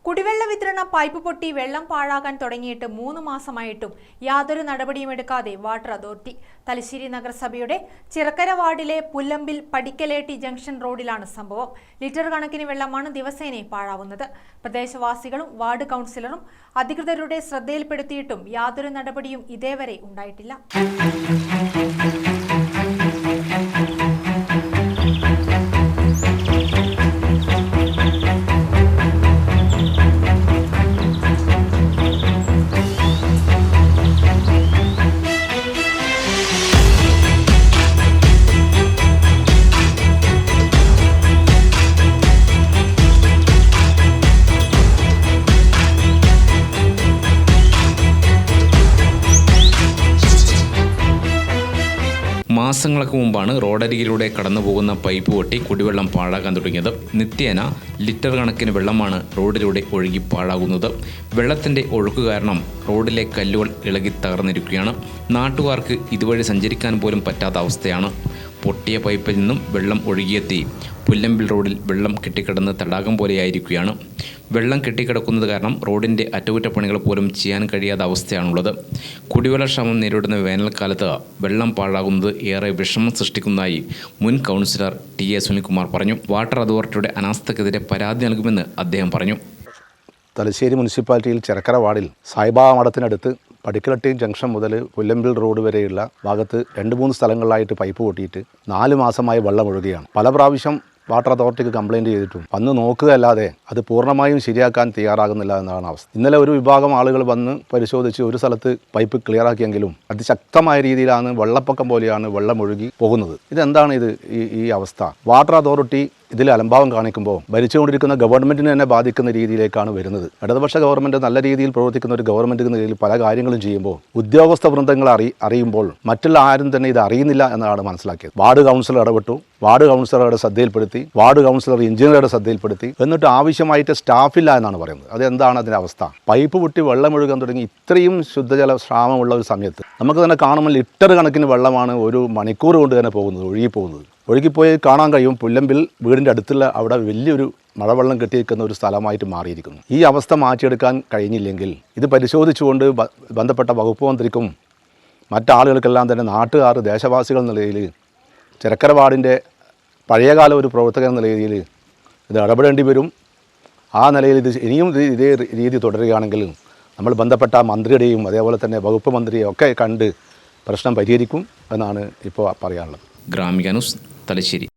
കുടിവെള്ള വിതരണ പൈപ്പ് പൊട്ടി വെള്ളം പാഴാകാൻ തുടങ്ങിയിട്ട് 3 മാസമായിട്ടും യാതൊരു നടപടിയും എടുക്കാതെ വാട്ടർ അതോറിറ്റി. തലശ്ശേരി നഗരസഭയുടെ ചിറക്കര വാർഡിലെ പുല്ലമ്പിൽ പടിക്കലേട്ടി ജംഗ്ഷൻ റോഡിലാണ് സംഭവം. ലിറ്റർ കണക്കിന് വെള്ളമാണ് ദിവസേന പാഴാവുന്നത്. പ്രദേശവാസികളും വാർഡ് കൗൺസിലറും അധികൃതരുടെ ശ്രദ്ധയിൽപ്പെടുത്തിയിട്ടും യാതൊരു നടപടിയും ഇതേവരെ ഉണ്ടായിട്ടില്ല. മാസങ്ങൾക്ക് മുമ്പാണ് റോഡരികിലൂടെ കടന്നുപോകുന്ന പൈപ്പ് പൊട്ടി കുടിവെള്ളം പാഴാകാൻ തുടങ്ങിയത്. നിത്യേന ലിറ്റർ കണക്കിന് വെള്ളമാണ് റോഡിലൂടെ ഒഴുകി പാഴാകുന്നത്. വെള്ളത്തിൻ്റെ ഒഴുക്ക് കാരണം റോഡിലെ കല്ലുകൾ ഇളകി തകർന്നിരിക്കുകയാണ്. നാട്ടുകാർക്ക് ഇതുവഴി സഞ്ചരിക്കാൻ പോലും പറ്റാത്ത അവസ്ഥയാണ്. പൊട്ടിയ പൈപ്പിൽ നിന്നും വെള്ളം ഒഴുകിയെത്തി പുല്ലമ്പിൽ റോഡിൽ വെള്ളം കെട്ടിക്കിടന്ന് തടാകം പോലെയായിരിക്കുകയാണ്. വെള്ളം കെട്ടിക്കിടക്കുന്നത് കാരണം റോഡിൻ്റെ അറ്റകുറ്റപ്പണികൾ പോലും ചെയ്യാൻ കഴിയാത്ത അവസ്ഥയാണുള്ളത്. കുടിവെള്ളക്ഷാമം നേരിടുന്ന വേനൽക്കാലത്ത് വെള്ളം പാഴാകുന്നത് ഏറെ വിഷമം സൃഷ്ടിക്കുന്നതായി മുൻ കൗൺസിലർ ടി എ സുനിൽകുമാർ പറഞ്ഞു. വാട്ടർ അതോറിറ്റിയുടെ അനാസ്ഥക്കെതിരെ പരാതി നൽകുമെന്ന് അദ്ദേഹം പറഞ്ഞു. തലശ്ശേരി മുനിസിപ്പാലിറ്റിയിൽ ചിറക്കര വാർഡിൽ സായിബാബ മഠത്തിനടുത്ത് പടിക്കലട്ടി ജംഗ്ഷൻ മുതൽ പുല്ലമ്പിൽ റോഡ് വരെയുള്ള ഭാഗത്ത് 2-3 സ്ഥലങ്ങളിലായിട്ട് പൈപ്പ് പൊട്ടിയിട്ട് 4 മാസമായി വെള്ളം ഒഴുകുകയാണ്. പല പ്രാവശ്യം വാട്ടർ അതോറിറ്റിക്ക് കംപ്ലയിൻറ്റ് ചെയ്തിട്ടും വന്ന് നോക്കുകയല്ലാതെ അത് പൂർണ്ണമായും ശരിയാക്കാൻ തയ്യാറാകുന്നില്ല എന്നതാണ് അവസ്ഥ. ഇന്നലെ ഒരു വിഭാഗം ആളുകൾ വന്ന് പരിശോധിച്ച് ഒരു സ്ഥലത്ത് പൈപ്പ് ക്ലിയറാക്കിയെങ്കിലും അതിശക്തമായ രീതിയിലാണ് വെള്ളപ്പൊക്കം പോലെയാണ് വെള്ളം ഒഴുകി പോകുന്നത്. ഇതെന്താണ് ഈ അവസ്ഥ? വാട്ടർ അതോറിറ്റി ഇതിൽ അലംഭാവം കാണിക്കുമ്പോൾ ഭരിച്ചുകൊണ്ടിരിക്കുന്ന ഗവൺമെൻറ്റിനെ തന്നെ ബാധിക്കുന്ന രീതിയിലേക്കാണ് വരുന്നത്. ഇടതുപക്ഷ ഗവൺമെൻറ് നല്ല രീതിയിൽ പ്രവർത്തിക്കുന്ന ഒരു ഗവൺമെൻറ് എന്ന രീതിയിൽ പല കാര്യങ്ങളും ചെയ്യുമ്പോൾ ഉദ്യോഗസ്ഥ വൃന്ദങ്ങൾ അറിയുമ്പോൾ മറ്റുള്ള ആരും തന്നെ ഇത് അറിയുന്നില്ല എന്നാണ് മനസ്സിലാക്കിയത്. വാർഡ് കൗൺസിലർ ഇടപെട്ടു, വാർഡ് കൗൺസിലറുടെ ശ്രദ്ധയിൽപ്പെടുത്തി, വാർഡ് കൗൺസിലർ എഞ്ചിനീയറുടെ ശ്രദ്ധയിൽപ്പെടുത്തി, എന്നിട്ട് ആവശ്യമായിട്ട് സ്റ്റാഫില്ല എന്നാണ് പറയുന്നത്. അതെന്താണ് അതിൻ്റെ അവസ്ഥ? പൈപ്പ് പൊട്ടി വെള്ളം ഒഴുകാൻ തുടങ്ങി ഇത്രയും ശുദ്ധജല ക്ഷാമമുള്ള ഒരു സമയത്ത് നമുക്ക് തന്നെ കാണുമ്പോൾ ലിറ്റർ കണക്കിന് വെള്ളമാണ് ഒരു മണിക്കൂർ കൊണ്ട് തന്നെ ഒഴുകിപ്പോയി കാണാൻ കഴിയും. പുല്ലമ്പിൽ വീടിൻ്റെ അടുത്തുള്ള അവിടെ വലിയൊരു മഴവെള്ളം കെട്ടിയിരിക്കുന്ന ഒരു സ്ഥലമായിട്ട് മാറിയിരിക്കുന്നു. ഈ അവസ്ഥ മാറ്റിയെടുക്കാൻ കഴിഞ്ഞില്ലെങ്കിൽ ഇത് പരിശോധിച്ചുകൊണ്ട് ബന്ധപ്പെട്ട വകുപ്പ് മന്ത്രിക്കും മറ്റാളുകൾക്കെല്ലാം തന്നെ നാട്ടുകാർ, ദേശവാസികൾ എന്ന നിലയിൽ, ചിറക്കര വാർഡിൻ്റെ പഴയകാല ഒരു പ്രവർത്തകൻ എന്ന നിലയിൽ ഇത് ഇടപെടേണ്ടി വരും. ആ നിലയിൽ ഇനിയും ഇതേ രീതി തുടരുകയാണെങ്കിൽ നമ്മൾ ബന്ധപ്പെട്ട മന്ത്രിയുടെയും അതേപോലെ തന്നെ വകുപ്പ് മന്ത്രിയെയും ഒക്കെ കണ്ട് പ്രശ്നം പരിഹരിക്കും എന്നാണ് ഇപ്പോൾ പറയാനുള്ളത്. ഗ്രാമിക ന്യൂസ്, തലശ്ശേരി.